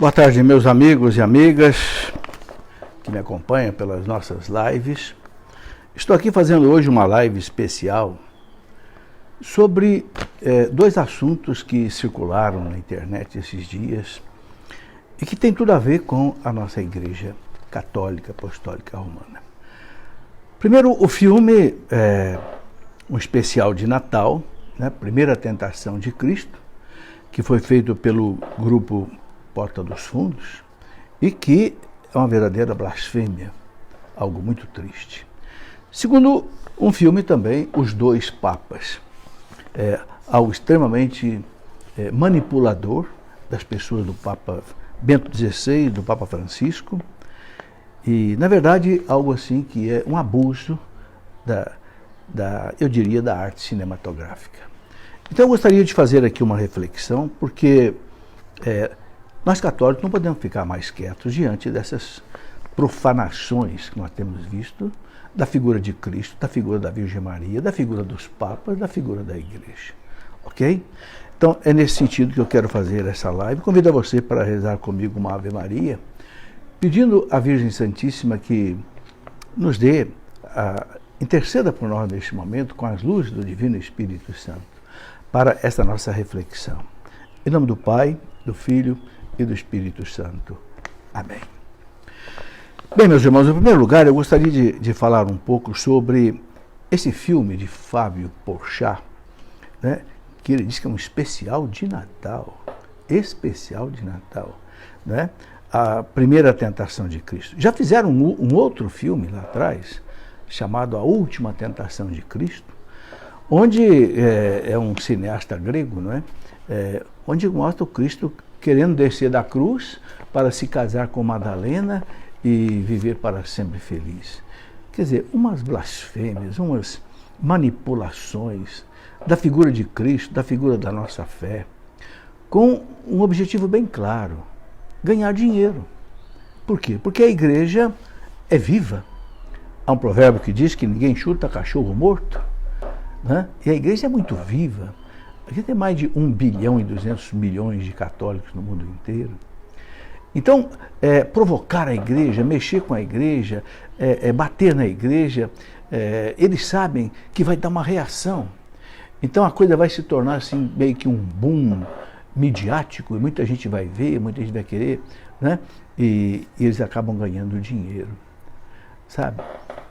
Boa tarde, meus amigos e amigas que me acompanham pelas nossas lives. Estou aqui fazendo hoje uma live especial sobre dois assuntos que circularam na internet esses dias e que tem tudo a ver com a nossa Igreja Católica Apostólica Romana. Primeiro, o filme, um especial de Natal, né, Primeira Tentação de Cristo, que foi feito pelo grupo Porta dos Fundos e que é uma verdadeira blasfêmia, algo muito triste. Segundo, um filme também, Os Dois Papas, algo extremamente manipulador das pessoas do Papa Bento XVI, do Papa Francisco, e, na verdade, algo assim que é um abuso eu diria, da arte cinematográfica. Então, eu gostaria de fazer aqui uma reflexão, porque nós católicos não podemos ficar mais quietos diante dessas profanações que nós temos visto da figura de Cristo, da figura da Virgem Maria, da figura dos papas, da figura da Igreja. Ok? Então, é nesse sentido que eu quero fazer essa live. Convido a você para rezar comigo uma Ave Maria, pedindo à Virgem Santíssima que nos dê, interceda por nós neste momento com as luzes do Divino Espírito Santo para essa nossa reflexão. Em nome do Pai, do Filho e do Espírito Santo. Amém. Bem, meus irmãos, em primeiro lugar, eu gostaria de falar um pouco sobre esse filme de Fábio Porchat, né, que ele diz que é um especial de Natal. Especial de Natal, né? A Primeira Tentação de Cristo. Já fizeram um outro filme lá atrás, chamado A Última Tentação de Cristo, onde é um cineasta grego, não é? Onde mostra o Cristo querendo descer da cruz para se casar com Madalena e viver para sempre feliz. Quer dizer, umas blasfêmias, umas manipulações da figura de Cristo, da figura da nossa fé, com um objetivo bem claro: ganhar dinheiro. Por quê? Porque a igreja é viva. Há um provérbio que diz que ninguém chuta cachorro morto, né? E a igreja é muito viva. A gente tem mais de 1 bilhão e 200 milhões de católicos no mundo inteiro. Então, provocar a igreja, mexer com a igreja, bater na igreja, eles sabem que vai dar uma reação. Então a coisa vai se tornar assim, meio que um boom midiático, e muita gente vai ver, muita gente vai querer, né? E eles acabam ganhando dinheiro, sabe?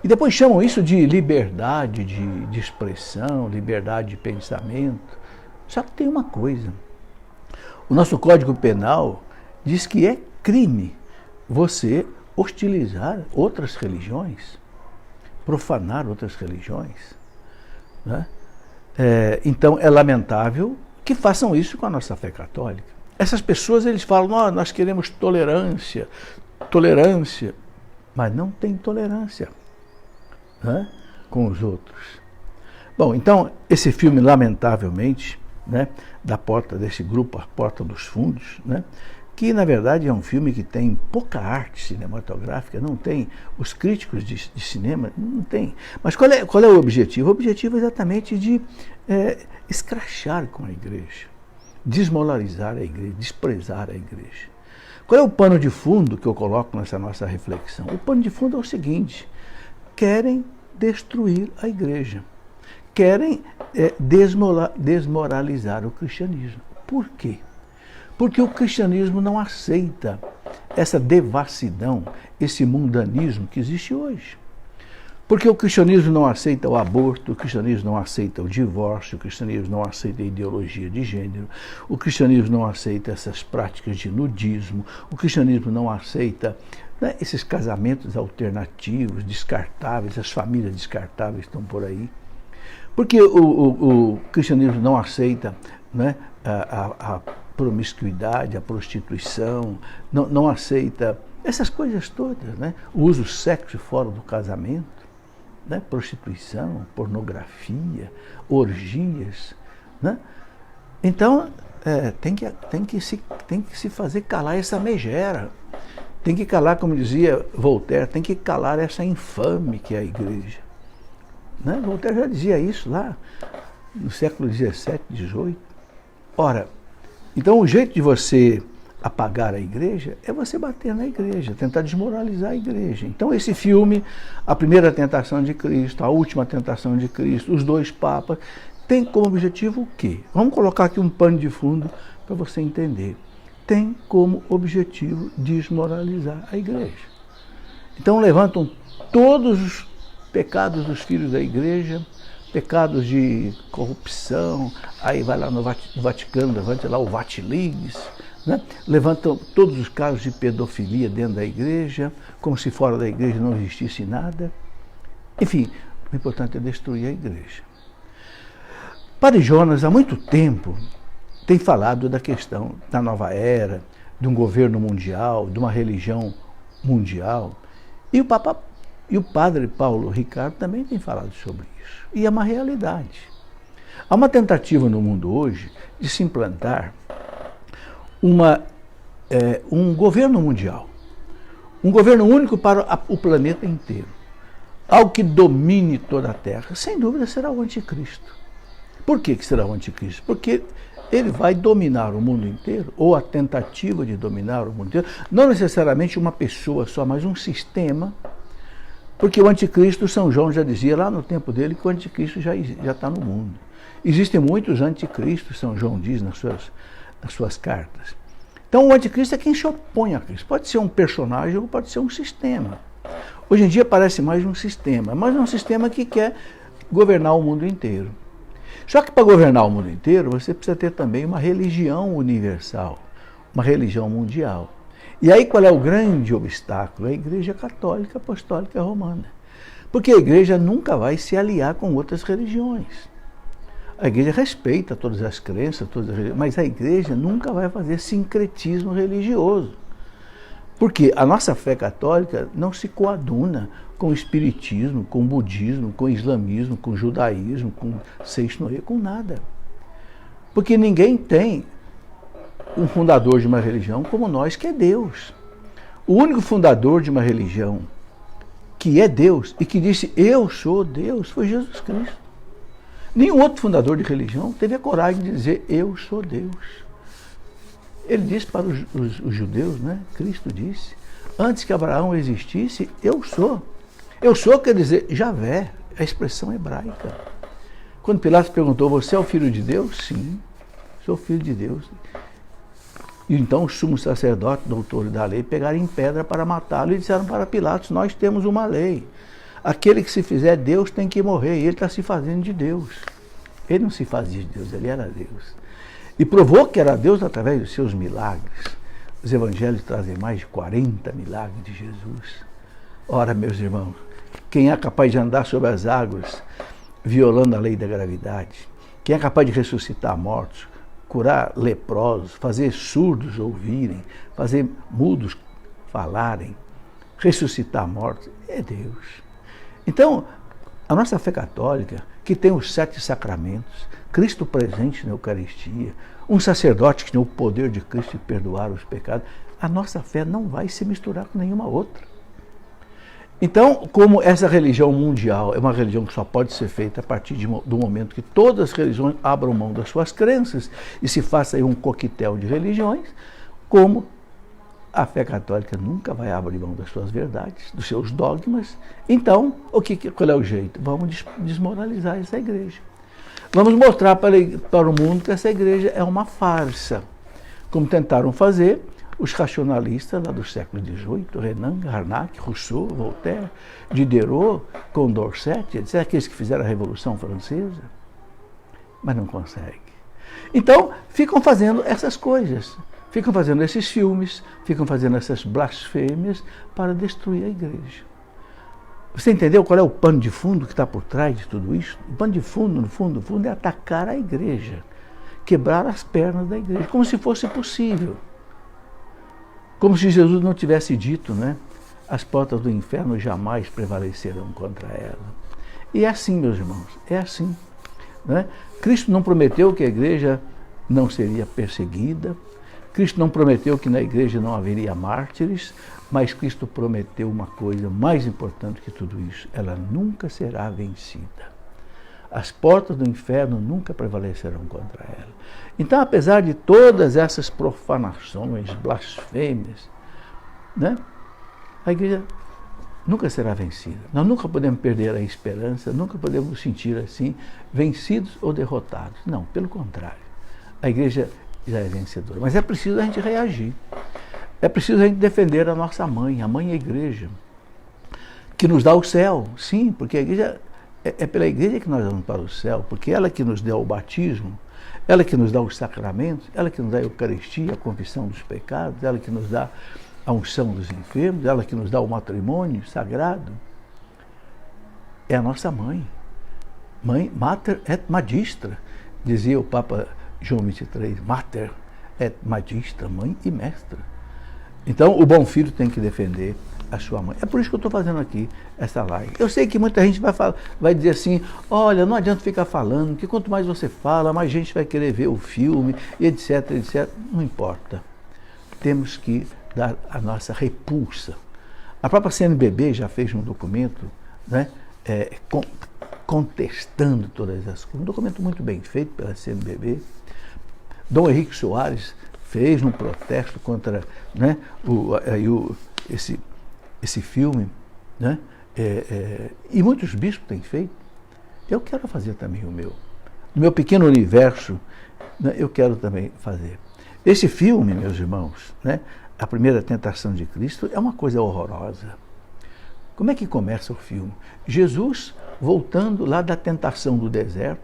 E depois chamam isso de liberdade de expressão, liberdade de pensamento. Só que tem uma coisa: o nosso Código Penal diz que é crime você hostilizar outras religiões, profanar outras religiões, né? Então é lamentável que façam isso com a nossa fé católica. Essas pessoas, eles falam: nós queremos tolerância, mas não tem tolerância, né, com os outros. Bom, então esse filme, lamentavelmente, né, desse grupo, A Porta dos Fundos, né, que na verdade é um filme que tem pouca arte cinematográfica, não tem, os críticos de cinema não tem. Mas qual é o objetivo? O objetivo é exatamente de escrachar com a igreja, desmoralizar a igreja, desprezar a igreja. Qual é o pano de fundo que eu coloco nessa nossa reflexão? O pano de fundo é o seguinte: querem destruir a igreja, querem desmoralizar o cristianismo. Por quê? Porque o cristianismo não aceita essa devassidão, esse mundanismo que existe hoje. Porque o cristianismo não aceita o aborto, o cristianismo não aceita o divórcio, o cristianismo não aceita a ideologia de gênero, o cristianismo não aceita essas práticas de nudismo, o cristianismo não aceita, né, esses casamentos alternativos, descartáveis, as famílias descartáveis estão por aí. Porque o cristianismo não aceita, né, a promiscuidade, a prostituição, não aceita essas coisas todas, né? O uso do sexo fora do casamento, né? Prostituição, pornografia, orgias, né? Então, tem que se fazer calar essa megera, tem que calar, como dizia Voltaire, tem que calar essa infame que é a igreja, né? Voltaire já dizia isso lá no século XVII, XVIII. Ora, então o jeito de você apagar a igreja é você bater na igreja, tentar desmoralizar a igreja. Então esse filme, A Primeira Tentação de Cristo, A Última Tentação de Cristo, Os Dois Papas, tem como objetivo o quê? Vamos colocar aqui um pano de fundo para você entender. Tem como objetivo desmoralizar a igreja. Então levantam todos os pecados dos filhos da igreja, pecados de corrupção, aí vai lá no Vaticano, levanta lá o Vatileaks, né? Levantam todos os casos de pedofilia dentro da igreja, como se fora da igreja não existisse nada. Enfim, o importante é destruir a igreja. Padre Jonas, há muito tempo, tem falado da questão da nova era, de um governo mundial, de uma religião mundial. E o padre Paulo Ricardo também tem falado sobre isso. E é uma realidade. Há uma tentativa no mundo hoje de se implantar um governo mundial. Um governo único para o planeta inteiro. Algo que domine toda a Terra. Sem dúvida será o anticristo. Por que será o anticristo? Porque ele vai dominar o mundo inteiro, ou a tentativa de dominar o mundo inteiro, não necessariamente uma pessoa só, mas um sistema. Porque o anticristo, São João já dizia lá no tempo dele que o anticristo já está no mundo. Existem muitos anticristos, São João diz nas suas cartas. Então o anticristo é quem se opõe a Cristo. Pode ser um personagem ou pode ser um sistema. Hoje em dia parece mais um sistema, mas é um sistema que quer governar o mundo inteiro. Só que para governar o mundo inteiro, você precisa ter também uma religião universal, uma religião mundial. E aí qual é o grande obstáculo? A Igreja Católica Apostólica Romana. Porque a Igreja nunca vai se aliar com outras religiões. A Igreja respeita todas as crenças, mas a Igreja nunca vai fazer sincretismo religioso. Porque a nossa fé católica não se coaduna com o espiritismo, com o budismo, com o islamismo, com o judaísmo, com o seixnoe, com nada. Porque ninguém tem um fundador de uma religião como nós, que é Deus. O único fundador de uma religião que é Deus e que disse eu sou Deus foi Jesus Cristo. Nenhum outro fundador de religião teve a coragem de dizer eu sou Deus. Ele disse para os judeus, né? Cristo disse, antes que Abraão existisse, eu sou. Eu sou quer dizer Javé, a expressão hebraica. Quando Pilatos perguntou, você é o filho de Deus? Sim, sou filho de Deus. E então os sumos sacerdotes, doutores da lei, pegaram em pedra para matá-lo e disseram para Pilatos, nós temos uma lei. Aquele que se fizer Deus tem que morrer, e ele está se fazendo de Deus. Ele não se fazia de Deus, ele era Deus. E provou que era Deus através dos seus milagres. Os evangelhos trazem mais de 40 milagres de Jesus. Ora, meus irmãos, quem é capaz de andar sobre as águas, violando a lei da gravidade, quem é capaz de ressuscitar mortos, curar leprosos, fazer surdos ouvirem, fazer mudos falarem, ressuscitar mortos, é Deus. Então, a nossa fé católica, que tem os 7 sacramentos, Cristo presente na Eucaristia, um sacerdote que tem o poder de Cristo de perdoar os pecados, a nossa fé não vai se misturar com nenhuma outra. Então, como essa religião mundial é uma religião que só pode ser feita a partir do momento que todas as religiões abram mão das suas crenças e se faça aí um coquetel de religiões, como a fé católica nunca vai abrir mão das suas verdades, dos seus dogmas, então, qual é o jeito? Vamos desmoralizar essa igreja. Vamos mostrar para o mundo que essa igreja é uma farsa, como tentaram fazer os racionalistas lá do século XVIII, Renan, Carnap, Rousseau, Voltaire, Diderot, Condorcet, etc., aqueles que fizeram a Revolução Francesa, mas não conseguem. Então, ficam fazendo essas coisas, ficam fazendo esses filmes, ficam fazendo essas blasfêmias para destruir a igreja. Você entendeu qual é o pano de fundo que está por trás de tudo isso? O pano de fundo, no fundo, é atacar a igreja, quebrar as pernas da igreja, como se fosse possível. Como se Jesus não tivesse dito, né? As portas do inferno jamais prevalecerão contra ela. E é assim, meus irmãos, é assim. Né? Cristo não prometeu que a igreja não seria perseguida, Cristo não prometeu que na igreja não haveria mártires, mas Cristo prometeu uma coisa mais importante que tudo isso, ela nunca será vencida. as portas do inferno nunca prevalecerão contra ela. Então, apesar de todas essas profanações, blasfêmias, né, a igreja nunca será vencida. Nós nunca podemos perder a esperança, nunca podemos nos sentir assim, vencidos ou derrotados. Não, pelo contrário. A igreja já é vencedora. Mas é preciso a gente reagir. É preciso a gente defender a nossa mãe, a mãe é a igreja, que nos dá o céu. Sim, porque a igreja é pela igreja que nós vamos para o céu, porque ela que nos deu o batismo, ela que nos dá os sacramentos, ela que nos dá a Eucaristia, a confissão dos pecados, ela que nos dá a unção dos enfermos, ela que nos dá o matrimônio sagrado. É a nossa mãe. Mãe, mater et magistra, dizia o Papa João XXIII, mater et magistra, mãe e mestra. Então, o bom filho tem que defender a sua mãe. É por isso que eu estou fazendo aqui essa live. Eu sei que muita gente vai dizer assim, olha, não adianta ficar falando, que quanto mais você fala, mais gente vai querer ver o filme, etc, etc. Não importa. Temos que dar a nossa repulsa. A própria CNBB já fez um documento, né, contestando todas as coisas. Um documento muito bem feito pela CNBB. Dom Henrique Soares fez um protesto contra, né, esse filme, né, e muitos bispos têm feito. Eu quero fazer também o meu. No meu pequeno universo, né, eu quero também fazer. Esse filme, meus irmãos, né, A Primeira Tentação de Cristo, é uma coisa horrorosa. Como é que começa o filme? Jesus voltando lá da tentação do deserto,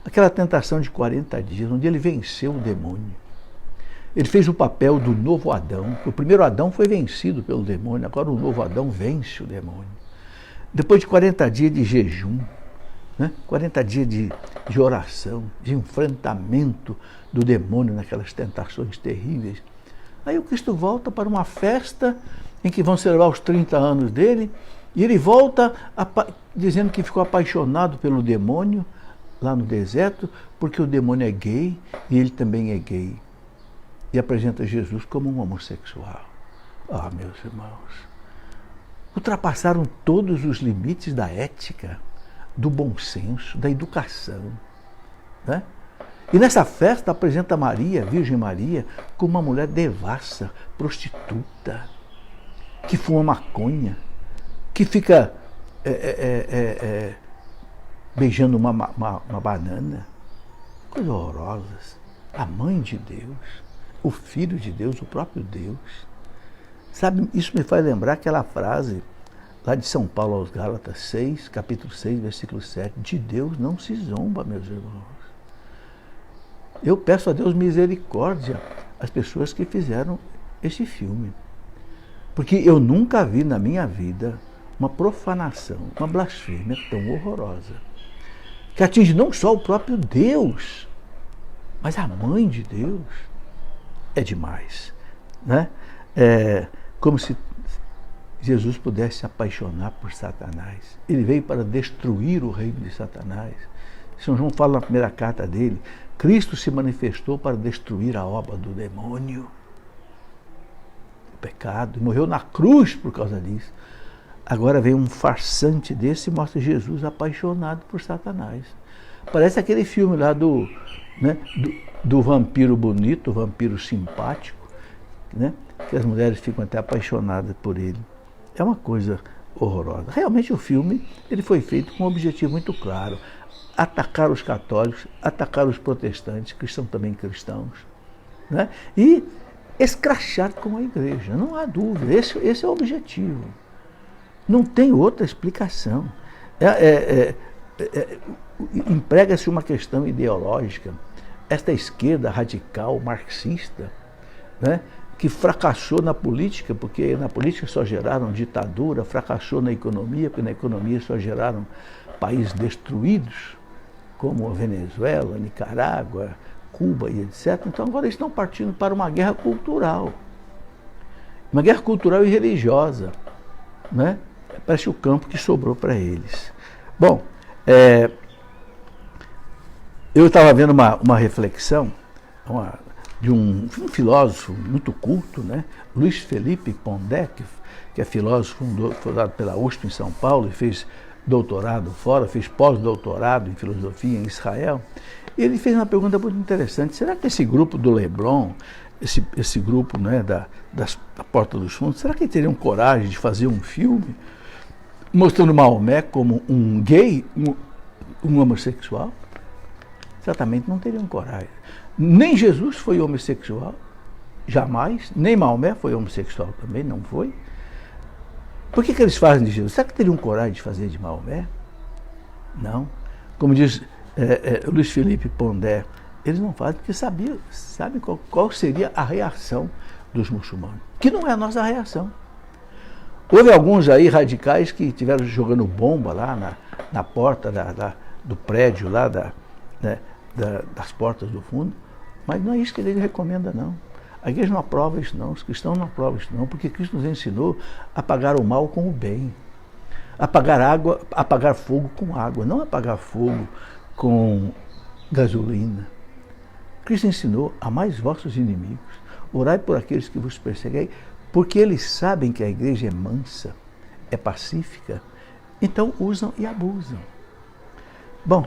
aquela tentação de 40 dias, onde ele venceu o demônio. Ele fez o papel do novo Adão. O primeiro Adão foi vencido pelo demônio, agora o novo Adão vence o demônio. Depois de 40 dias de jejum, né? 40 dias de oração, de enfrentamento do demônio naquelas tentações terríveis. Aí o Cristo volta para uma festa em que vão celebrar os 30 anos dele, e ele volta dizendo que ficou apaixonado pelo demônio lá no deserto, porque o demônio é gay e ele também é gay. E apresenta Jesus como um homossexual. Ah, meus irmãos, ultrapassaram todos os limites da ética, do bom senso, da educação, né? E nessa festa apresenta Maria, Virgem Maria, como uma mulher devassa, prostituta, que fuma maconha, que fica beijando uma banana. Coisas horrorosas. A mãe de Deus, o Filho de Deus, o próprio Deus. Sabe, isso me faz lembrar aquela frase lá de São Paulo aos Gálatas 6, capítulo 6, versículo 7. De Deus não se zomba, meus irmãos. Eu peço a Deus misericórdia às pessoas que fizeram esse filme. Porque eu nunca vi na minha vida uma profanação, uma blasfêmia tão horrorosa, que atinge não só o próprio Deus, mas a mãe de Deus. É demais, né? Como se Jesus pudesse se apaixonar por Satanás. Ele veio para destruir o reino de Satanás. São João fala na primeira carta dele, Cristo se manifestou para destruir a obra do demônio, o pecado, e morreu na cruz por causa disso. Agora vem um farsante desse e mostra Jesus apaixonado por Satanás. Parece aquele filme lá do vampiro bonito, o vampiro simpático, né? Que as mulheres ficam até apaixonadas por ele. É uma coisa horrorosa. Realmente o filme ele foi feito com um objetivo muito claro: atacar os católicos, atacar os protestantes, que são também cristãos, né? E escrachar com a igreja, não há dúvida, esse é o objetivo. Não tem outra explicação. Emprega-se uma questão ideológica. Esta esquerda radical, marxista, né, que fracassou na política, porque na política só geraram ditadura, fracassou na economia, porque na economia só geraram países destruídos, como a Venezuela, Nicarágua, Cuba e etc. Então agora eles estão partindo para uma guerra cultural. Uma guerra cultural e religiosa, né? Parece o campo que sobrou para eles. Bom, eu estava vendo uma reflexão de um filósofo muito culto, né? Luiz Felipe Pondé, que é filósofo fundado pela USP em São Paulo e fez doutorado fora, fez pós-doutorado em filosofia em Israel. Ele fez uma pergunta muito interessante. Será que esse grupo do Leblon, esse grupo, né, da Porta dos Fundos, será que eles teriam coragem de fazer um filme mostrando Maomé como um gay, um homossexual? Certamente não teriam coragem. Nem Jesus foi homossexual, jamais. Nem Maomé foi homossexual também, não foi. Por que eles fazem de Jesus? Será que teriam coragem de fazer de Maomé? Não. Como diz Luiz Felipe Pondé, eles não fazem porque sabem qual seria a reação dos muçulmanos, que não é a nossa reação. Houve alguns aí radicais que estiveram jogando bomba lá na porta do prédio, lá das portas do fundo, mas não é isso que a igreja recomenda, não. A igreja não aprova isso, não. Os cristãos não aprovam isso, não, porque Cristo nos ensinou a apagar o mal com o bem, apagar fogo com água, não apagar fogo com gasolina. Cristo ensinou: amai os vossos inimigos, orai por aqueles que vos perseguem, porque eles sabem que a igreja é mansa, é pacífica, então usam e abusam. Bom,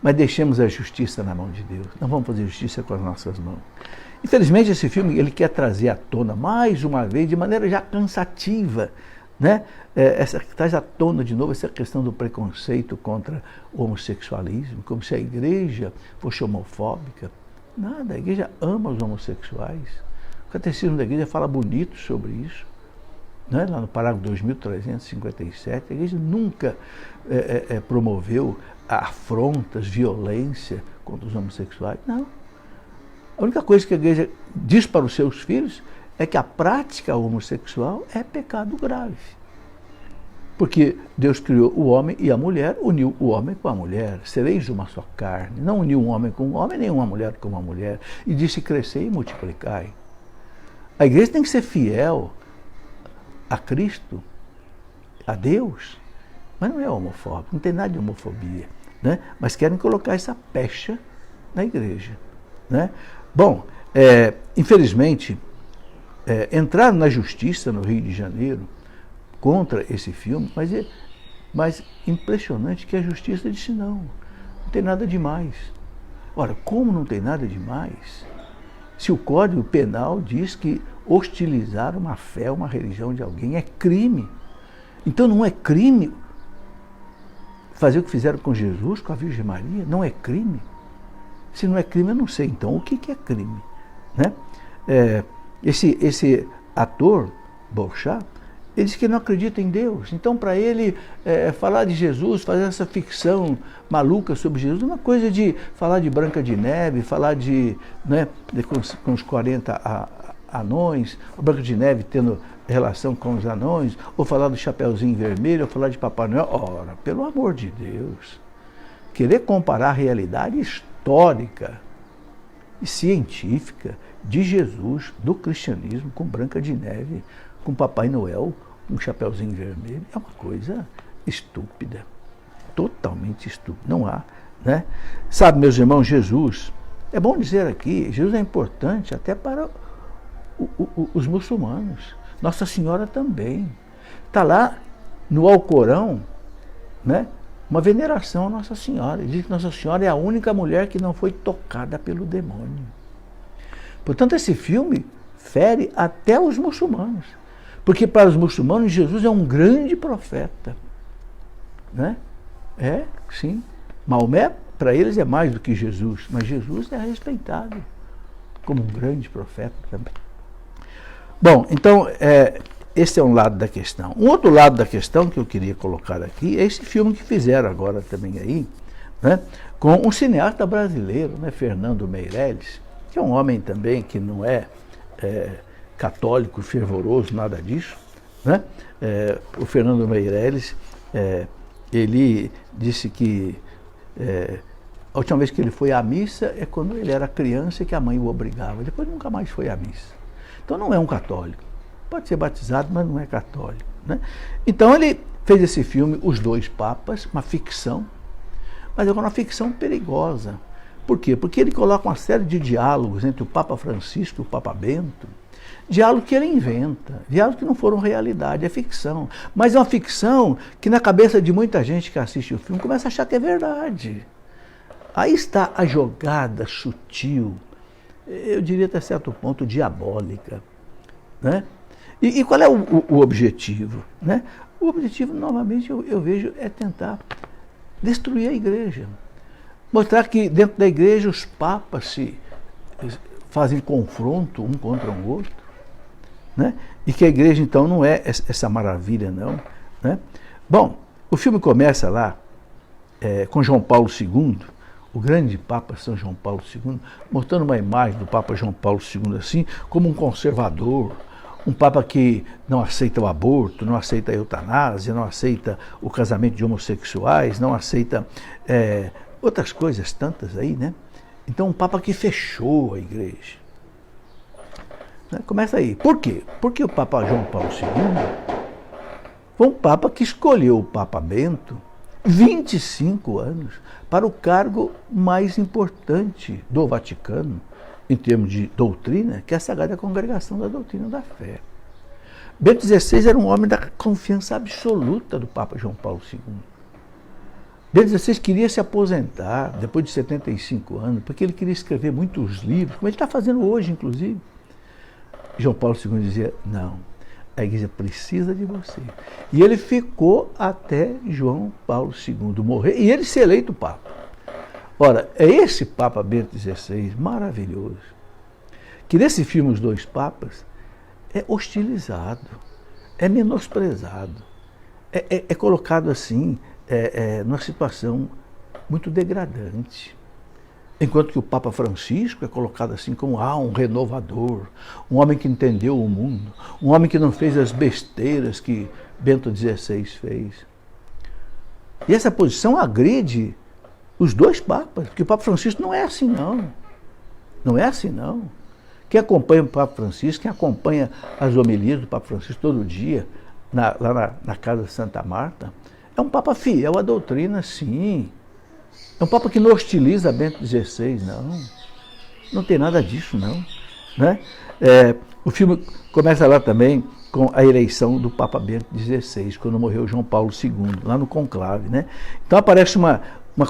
mas deixemos a justiça na mão de Deus, não vamos fazer justiça com as nossas mãos. Infelizmente, esse filme ele quer trazer à tona, mais uma vez, de maneira já cansativa, né? Traz à tona de novo essa questão do preconceito contra o homossexualismo, como se a igreja fosse homofóbica. Nada, a igreja ama os homossexuais. O catecismo da igreja fala bonito sobre isso. Né? Lá no parágrafo 2357, a igreja nunca promoveu afrontas, violência contra os homossexuais. Não. A única coisa que a igreja diz para os seus filhos é que a prática homossexual é pecado grave. Porque Deus criou o homem e a mulher, uniu o homem com a mulher. Sereis uma só carne. Não uniu um homem com um homem, nem uma mulher com uma mulher. E disse: crescei e multiplicai. A igreja tem que ser fiel a Cristo, a Deus, mas não é homofóbico, não tem nada de homofobia, né? Mas querem colocar essa pecha na igreja, né? Bom, infelizmente, entraram na justiça no Rio de Janeiro contra esse filme, mas impressionante que a justiça disse: não tem nada demais. Ora, como não tem nada demais? Se o Código Penal diz que hostilizar uma fé, uma religião de alguém é crime. Então não é crime fazer o que fizeram com Jesus, com a Virgem Maria? Não é crime? Se não é crime, eu não sei então o que é crime, né? Esse ator, Beauchamp, ele diz que não acredita em Deus. Então, para ele, falar de Jesus, fazer essa ficção maluca sobre Jesus, é uma coisa de falar de Branca de Neve, falar com os 40 anões, a Branca de Neve tendo relação com os anões, ou falar do Chapeuzinho Vermelho, ou falar de Papai Noel. Ora, pelo amor de Deus, querer comparar a realidade histórica e científica de Jesus, do cristianismo, com Branca de Neve, com Papai Noel, um Chapeuzinho Vermelho, é uma coisa estúpida, totalmente estúpida, não há, né? Sabe, meus irmãos, Jesus, é bom dizer aqui, Jesus é importante até para os muçulmanos, Nossa Senhora também, está lá no Alcorão, né? Uma veneração à Nossa Senhora, diz que Nossa Senhora é a única mulher que não foi tocada pelo demônio. Portanto, esse filme fere até os muçulmanos. Porque para os muçulmanos, Jesus é um grande profeta. Né? Sim. Maomé, para eles, é mais do que Jesus. Mas Jesus é respeitado como um grande profeta também. Bom, então, esse é um lado da questão. Um outro lado da questão que eu queria colocar aqui é esse filme que fizeram agora também aí, né, com um cineasta brasileiro, né, Fernando Meirelles, que é um homem também que não é católico, fervoroso, nada disso, né? O Fernando Meirelles, ele disse que a última vez que ele foi à missa é quando ele era criança e que a mãe o obrigava. Depois nunca mais foi à missa. Então não é um católico. Pode ser batizado, mas não é católico, né? Então ele fez esse filme, Os Dois Papas, uma ficção, mas é uma ficção perigosa. Por quê? Porque ele coloca uma série de diálogos entre o Papa Francisco e o Papa Bento, diálogo que ele inventa, diálogos que não foram realidade, é ficção. Mas é uma ficção que na cabeça de muita gente que assiste o filme começa a achar que é verdade. Aí está a jogada sutil, eu diria até certo ponto diabólica, né? E qual é o objetivo, né? O objetivo, novamente, eu vejo, é tentar destruir a igreja. Mostrar que dentro da igreja os papas se fazem confronto um contra o outro, né? E que a igreja, então, não é essa maravilha, não, né? Bom, o filme começa lá com João Paulo II, o grande Papa São João Paulo II, mostrando uma imagem do Papa João Paulo II assim, como um conservador, um Papa que não aceita o aborto, não aceita a eutanásia, não aceita o casamento de homossexuais, não aceita outras coisas tantas aí, né? Então, um Papa que fechou a igreja. Né? Começa aí. Por quê? Porque o Papa João Paulo II foi um Papa que escolheu o Papa Bento 25 anos para o cargo mais importante do Vaticano, em termos de doutrina, que é a Sagrada Congregação da Doutrina da Fé. Bento XVI era um homem da confiança absoluta do Papa João Paulo II. Bento XVI queria se aposentar depois de 75 anos, porque ele queria escrever muitos livros, como ele está fazendo hoje, inclusive. João Paulo II dizia, não, a igreja precisa de você. E ele ficou até João Paulo II morrer, e ele ser eleito Papa. Ora, é esse Papa Bento XVI, maravilhoso, que nesse filme Os Dois Papas é hostilizado, é menosprezado, é colocado assim, numa situação muito degradante. Enquanto que o Papa Francisco é colocado assim como um renovador, um homem que entendeu o mundo, um homem que não fez as besteiras que Bento XVI fez. E essa posição agride os dois papas, porque o Papa Francisco não é assim, não. Não é assim, não. Quem acompanha o Papa Francisco, quem acompanha as homilias do Papa Francisco todo dia, lá na casa de Santa Marta, é um Papa fiel à doutrina, sim. É um Papa que não hostiliza Bento XVI, não. Não tem nada disso, não. Né? O filme começa lá também com a eleição do Papa Bento XVI, quando morreu João Paulo II, lá no conclave. Né? Então aparece uma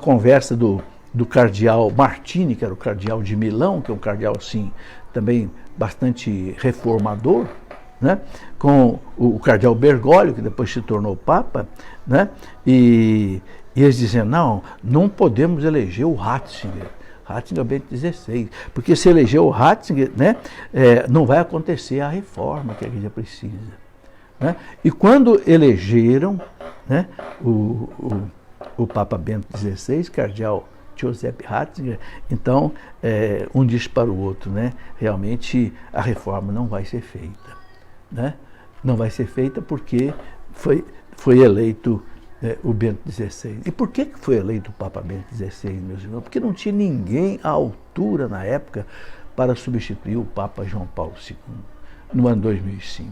conversa do cardeal Martini, que era o cardeal de Milão, que é um cardeal assim, também bastante reformador, né? Com o cardeal Bergoglio, que depois se tornou Papa, né? E eles dizem, não podemos eleger o Ratzinger é Bento XVI, porque se eleger o Ratzinger, né, não vai acontecer a reforma que a igreja precisa. Né? E quando elegeram, né, o Papa Bento XVI, cardeal Joseph Ratzinger, então um disse para o outro, né, realmente a reforma não vai ser feita. Né? Não vai ser feita porque foi eleito o Bento XVI. E por que foi eleito o Papa Bento XVI, meus irmãos? Porque não tinha ninguém à altura na época para substituir o Papa João Paulo II, no ano 2005.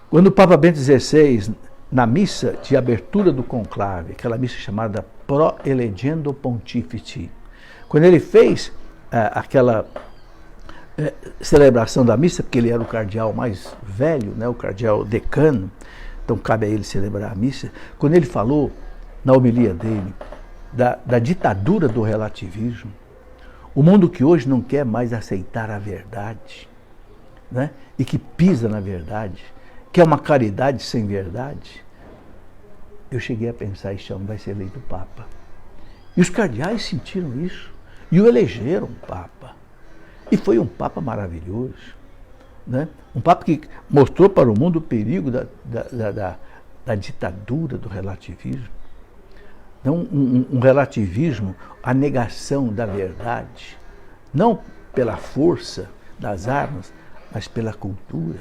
Quando o Papa Bento XVI, na missa de abertura do conclave, aquela missa chamada Pro Elegendo Pontifici, quando ele fez aquela celebração da missa, porque ele era o cardeal mais velho, né, o cardeal decano, então cabe a ele celebrar a missa, quando ele falou na homilia dele da ditadura do relativismo, o mundo que hoje não quer mais aceitar a verdade, né, e que pisa na verdade, que é uma caridade sem verdade, eu cheguei a pensar, este homem vai ser eleito Papa. E os cardeais sentiram isso e o elegeram Papa. E foi um Papa maravilhoso, né? Um Papa que mostrou para o mundo o perigo da ditadura do relativismo. Não um relativismo, a negação da verdade, não pela força das armas, mas pela cultura.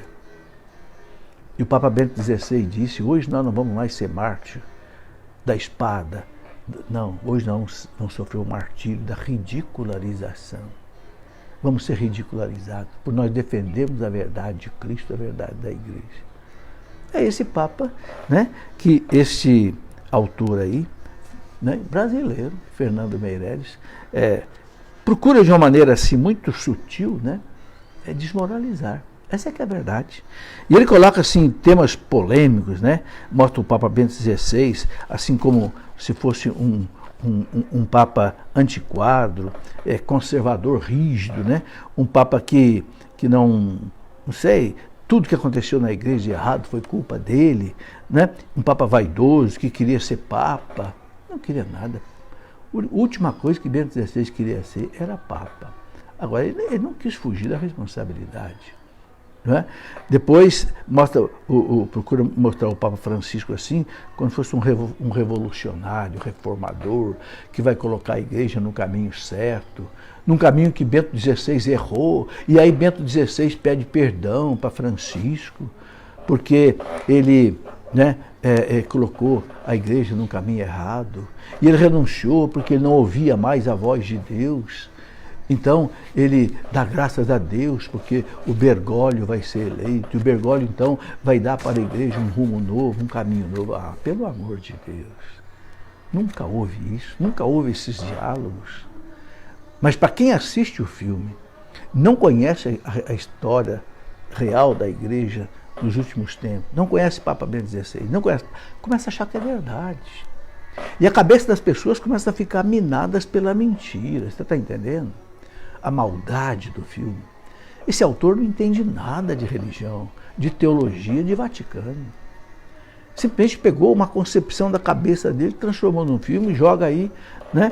E o Papa Bento XVI disse, hoje nós não vamos mais ser mártir da espada. Não, hoje nós vamos sofrer o martírio da ridicularização. Vamos ser ridicularizados por nós defendermos a verdade de Cristo, a verdade da igreja. É esse Papa, né, que esse autor aí, né, brasileiro, Fernando Meirelles, procura de uma maneira assim muito sutil, né, desmoralizar. Essa é que é a verdade. E ele coloca assim temas polêmicos, né? Mostra o Papa Bento XVI, assim como se fosse um Papa antiquado, conservador, rígido, né? Um Papa que não sei, tudo que aconteceu na igreja de errado foi culpa dele, né? Um Papa vaidoso que queria ser Papa, não queria nada. A última coisa que Bento XVI queria ser era Papa. Agora, ele não quis fugir da responsabilidade. Não é? Depois procura mostrar o Papa Francisco assim, como se fosse um revolucionário, reformador, que vai colocar a igreja no caminho certo, num caminho que Bento XVI errou, e aí Bento XVI pede perdão para Francisco, porque ele, né, colocou a igreja no caminho errado, e ele renunciou porque ele não ouvia mais a voz de Deus. Então, ele dá graças a Deus, porque o Bergoglio vai ser eleito, e o Bergoglio, então, vai dar para a igreja um rumo novo, um caminho novo. Ah, pelo amor de Deus, nunca houve isso, nunca houve esses diálogos. Mas para quem assiste o filme, não conhece a história real da igreja nos últimos tempos, não conhece Papa Bento XVI, não conhece, começa a achar que é verdade. E a cabeça das pessoas começa a ficar minadas pela mentira, você está entendendo? A maldade do filme. Esse autor não entende nada de religião, de teologia, de Vaticano. Simplesmente pegou uma concepção da cabeça dele, transformou num filme, joga aí, né,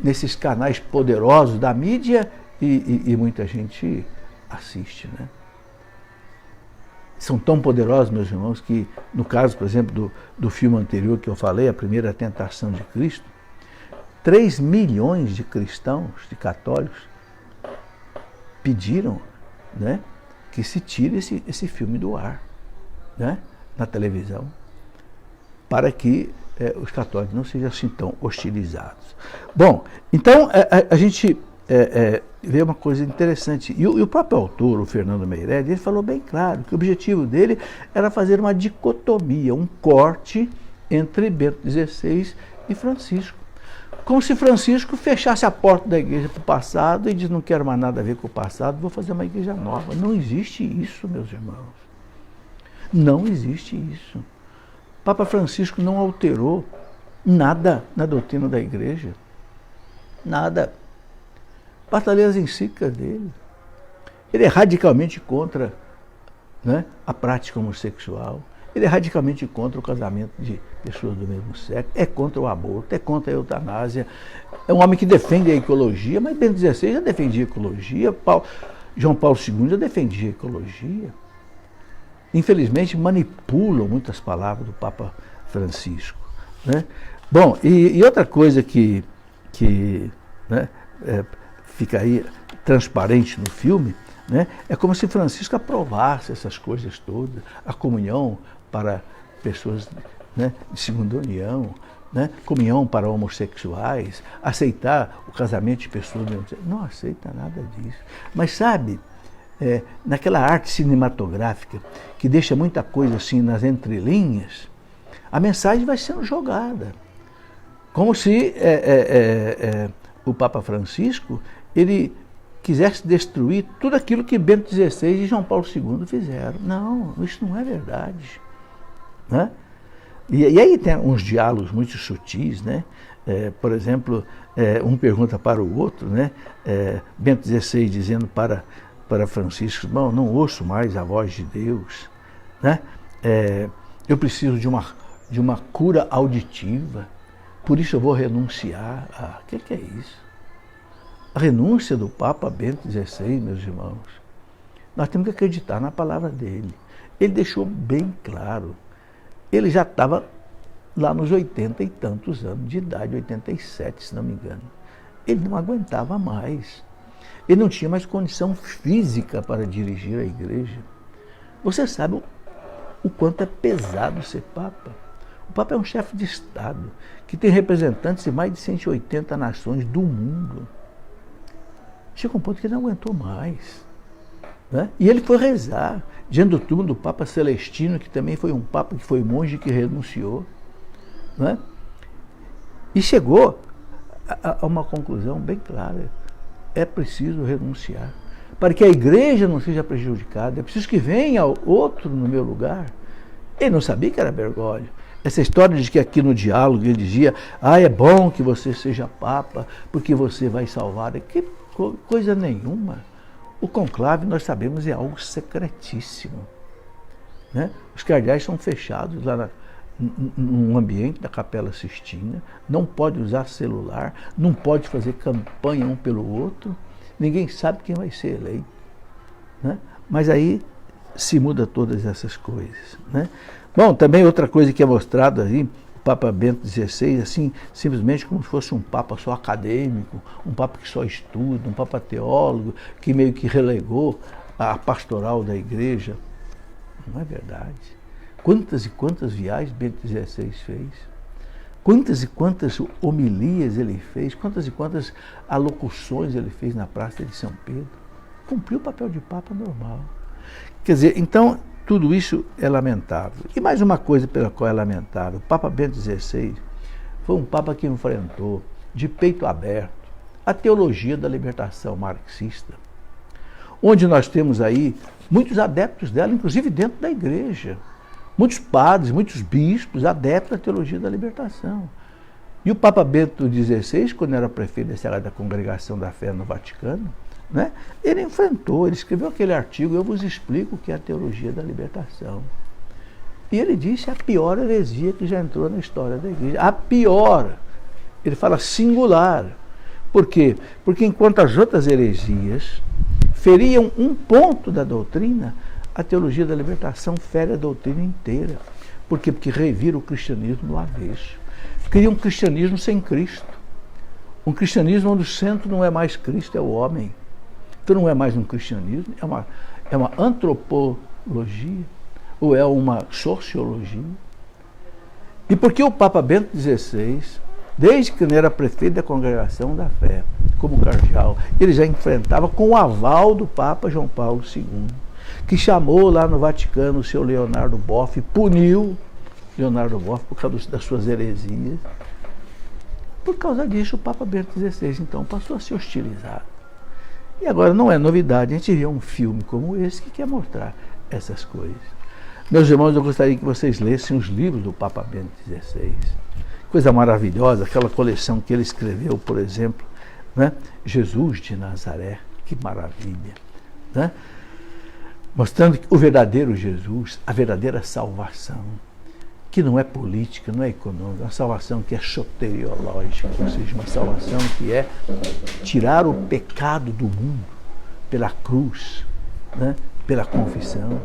nesses canais poderosos da mídia e muita gente assiste, né? São tão poderosos, meus irmãos, que no caso, por exemplo, do filme anterior que eu falei, A Primeira Tentação de Cristo, 3 milhões de cristãos, de católicos, pediram, né, que se tire esse filme do ar, né, na televisão, para que os católicos não sejam assim tão hostilizados. Bom, então a gente vê uma coisa interessante. E o próprio autor, o Fernando Meirelles, ele falou bem claro que o objetivo dele era fazer uma dicotomia, um corte entre Bento XVI e Francisco. Como se Francisco fechasse a porta da igreja para o passado e diz, não quero mais nada a ver com o passado, vou fazer uma igreja nova. Não existe isso, meus irmãos. Não existe isso. Papa Francisco não alterou nada na doutrina da igreja. Nada. Basta ler as encíclicas dele. Ele é radicalmente contra, né, a prática homossexual. Ele é radicalmente contra o casamento de pessoas do mesmo sexo, é contra o aborto, é contra a eutanásia. É um homem que defende a ecologia, mas Bento XVI já defendia a ecologia, João Paulo II já defendia a ecologia. Infelizmente, manipulam muitas palavras do Papa Francisco, né? Bom, e outra coisa que né, fica aí transparente no filme, né, é como se Francisco aprovasse essas coisas todas, a comunhão para pessoas, né, de segunda união, né, comunhão para homossexuais, aceitar o casamento de pessoas do mesmo sexo. Não aceita nada disso. Mas sabe, naquela arte cinematográfica que deixa muita coisa assim nas entrelinhas, a mensagem vai sendo jogada. Como se o Papa Francisco, ele quisesse destruir tudo aquilo que Bento XVI e João Paulo II fizeram. Não, isso não é verdade. Né? E aí tem uns diálogos muito sutis, né? Por exemplo, um pergunta para o outro, né? Bento XVI dizendo para Francisco, não ouço mais a voz de Deus, né? Eu preciso de uma cura auditiva, por isso eu vou renunciar. O que é isso? A renúncia do Papa Bento XVI, meus irmãos, nós temos que acreditar na palavra dele. Ele deixou bem claro. Ele já estava lá nos 80 e tantos anos de idade, 87, se não me engano. Ele não aguentava mais. Ele não tinha mais condição física para dirigir a igreja. Você sabe o quanto é pesado ser Papa. O Papa é um chefe de Estado que tem representantes de mais de 180 nações do mundo. Chega um ponto que ele não aguentou mais. Né? E ele foi rezar diante do túmulo do Papa Celestino, que também foi um Papa que foi monge que renunciou. Né? E chegou a uma conclusão bem clara. é preciso renunciar. Para que a igreja não seja prejudicada, é preciso que venha outro no meu lugar. Ele não sabia que era Bergoglio. Essa história de que aqui no diálogo ele dizia, é bom que você seja papa, porque você vai salvar. Que coisa nenhuma. O conclave, nós sabemos, é algo secretíssimo. Né? Os cardeais são fechados lá num ambiente da Capela Sistina, não pode usar celular, não pode fazer campanha um pelo outro, ninguém sabe quem vai ser eleito. Né? Mas aí se muda todas essas coisas. Né? Bom, também outra coisa que é mostrada aí, o Papa Bento XVI, assim, simplesmente como se fosse um Papa só acadêmico, um Papa que só estuda, um Papa teólogo, que meio que relegou a pastoral da igreja. Não é verdade. Quantas e quantas viagens Bento XVI fez? Quantas e quantas homilias ele fez? Quantas e quantas alocuções ele fez na Praça de São Pedro? Cumpriu o papel de Papa normal. Quer dizer, então, tudo isso é lamentável. E mais uma coisa pela qual é lamentável. O Papa Bento XVI foi um Papa que enfrentou, de peito aberto, a teologia da libertação marxista, onde nós temos aí muitos adeptos dela, inclusive dentro da igreja. Muitos padres, muitos bispos, adeptos da teologia da libertação. E o Papa Bento XVI, quando era prefeito da Congregação da Fé no Vaticano, né, ele enfrentou, ele escreveu aquele artigo, eu vos explico o que é a teologia da libertação. E ele disse a pior heresia que já entrou na história da igreja. A pior. Ele fala singular. Por quê? Porque enquanto as outras heresias feriam um ponto da doutrina, a teologia da libertação fere a doutrina inteira. Por quê? Porque revira o cristianismo no avesso. Cria um cristianismo sem Cristo. Um cristianismo onde o centro não é mais Cristo, é o homem. Então não é mais um cristianismo, é uma antropologia, ou é uma sociologia. E porque o Papa Bento XVI, desde que ele era prefeito da Congregação da Fé, como cardeal, ele já enfrentava com o aval do Papa João Paulo II, que chamou lá no Vaticano o seu Leonardo Boff, puniu Leonardo Boff por causa das suas heresias. Por causa disso, o Papa Bento XVI, então, passou a ser hostilizado. E agora não é novidade, a gente vê um filme como esse que quer mostrar essas coisas. Meus irmãos, eu gostaria que vocês lessem os livros do Papa Bento XVI. Coisa maravilhosa, aquela coleção que ele escreveu, por exemplo, né? Jesus de Nazaré, que maravilha. Né? Mostrando o verdadeiro Jesus, a verdadeira salvação, que não é política, não é econômica, é uma salvação que é soteriológica, ou seja, uma salvação que é tirar o pecado do mundo pela cruz, né? Pela confissão.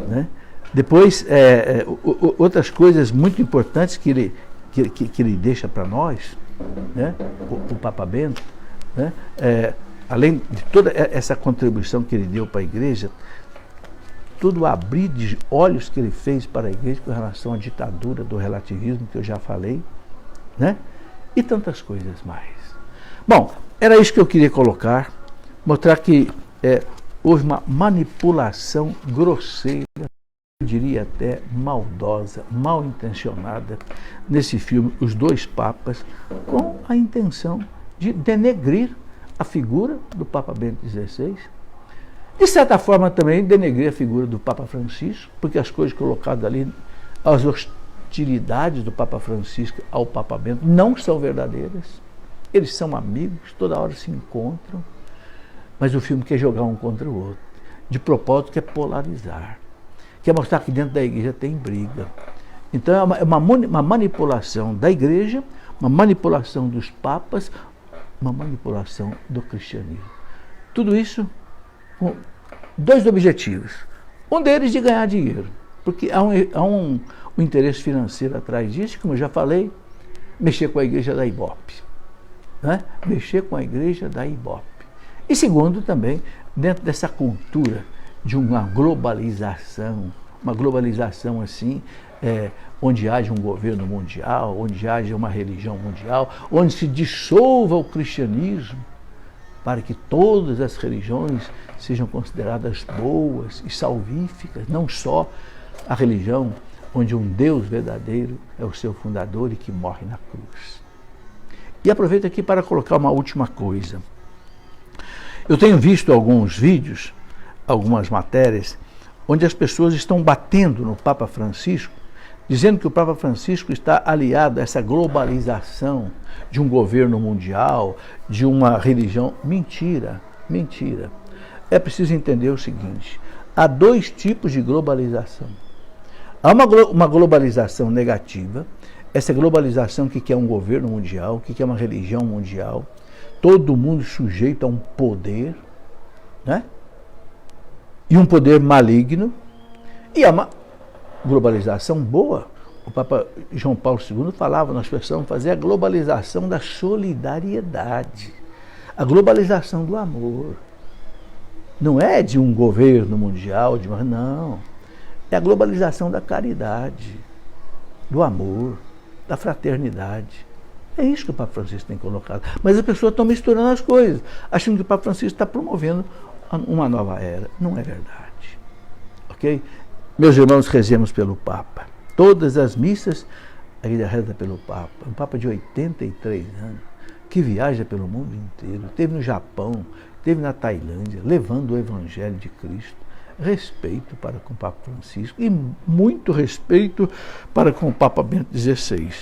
Né? Depois, outras coisas muito importantes que ele deixa para nós, né? O Papa Bento, né? Além de toda essa contribuição que ele deu para a igreja, todo o abrir de olhos que ele fez para a igreja com relação à ditadura do relativismo, que eu já falei, né? E tantas coisas mais. Bom, era isso que eu queria colocar, mostrar que houve uma manipulação grosseira, eu diria até maldosa, mal intencionada, nesse filme Os Dois Papas, com a intenção de denegrir a figura do Papa Bento XVI, de certa forma também denegrir a figura do Papa Francisco, porque as coisas colocadas ali, as hostilidades do Papa Francisco ao Papa Bento não são verdadeiras. Eles são amigos, toda hora se encontram, mas o filme quer jogar um contra o outro. De propósito, quer polarizar, quer mostrar que dentro da igreja tem briga. Então é uma manipulação da igreja, uma manipulação dos papas, uma manipulação do cristianismo. Tudo isso com dois objetivos. Um deles de ganhar dinheiro, porque há um interesse financeiro atrás disso, como eu já falei, mexer com a igreja da Ibope. Né? Mexer com a igreja da Ibope. E segundo também, dentro dessa cultura de uma globalização assim, onde haja um governo mundial, onde haja uma religião mundial, onde se dissolva o cristianismo, para que todas as religiões sejam consideradas boas e salvíficas, não só a religião onde um Deus verdadeiro é o seu fundador e que morre na cruz. E aproveito aqui para colocar uma última coisa. Eu tenho visto alguns vídeos, algumas matérias, onde as pessoas estão batendo no Papa Francisco, dizendo que o Papa Francisco está aliado a essa globalização de um governo mundial, de uma religião. Mentira, mentira. É preciso entender o seguinte: há dois tipos de globalização. Há uma globalização negativa, essa globalização que quer um governo mundial, que quer uma religião mundial, todo mundo sujeito a um poder, né? E um poder maligno, e há uma globalização boa. O Papa João Paulo II falava, nós precisamos fazer a globalização da solidariedade, a globalização do amor. Não é de um governo mundial, não. É a globalização da caridade, do amor, da fraternidade. É isso que o Papa Francisco tem colocado. Mas as pessoas estão misturando as coisas, achando que o Papa Francisco está promovendo uma nova era. Não é verdade. Ok? Meus irmãos, rezemos pelo Papa. Todas as missas, a igreja reza pelo Papa. Um Papa de 83 anos, que viaja pelo mundo inteiro. Esteve no Japão, esteve na Tailândia, levando o Evangelho de Cristo. Respeito para com o Papa Francisco e muito respeito para com o Papa Bento XVI.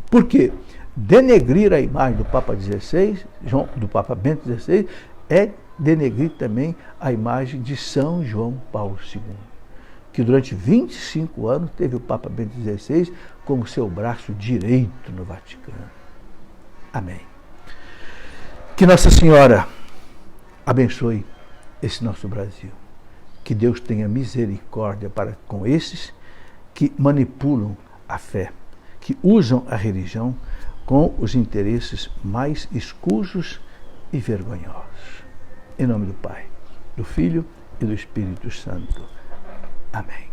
Por quê? Denegrir a imagem do Papa XVI, do Papa Bento XVI, é denegrir também a imagem de São João Paulo II, que durante 25 anos teve o Papa Bento XVI como seu braço direito no Vaticano. Amém. Que Nossa Senhora abençoe esse nosso Brasil. Que Deus tenha misericórdia para com esses que manipulam a fé, que usam a religião com os interesses mais escusos e vergonhosos. Em nome do Pai, do Filho e do Espírito Santo. Amém.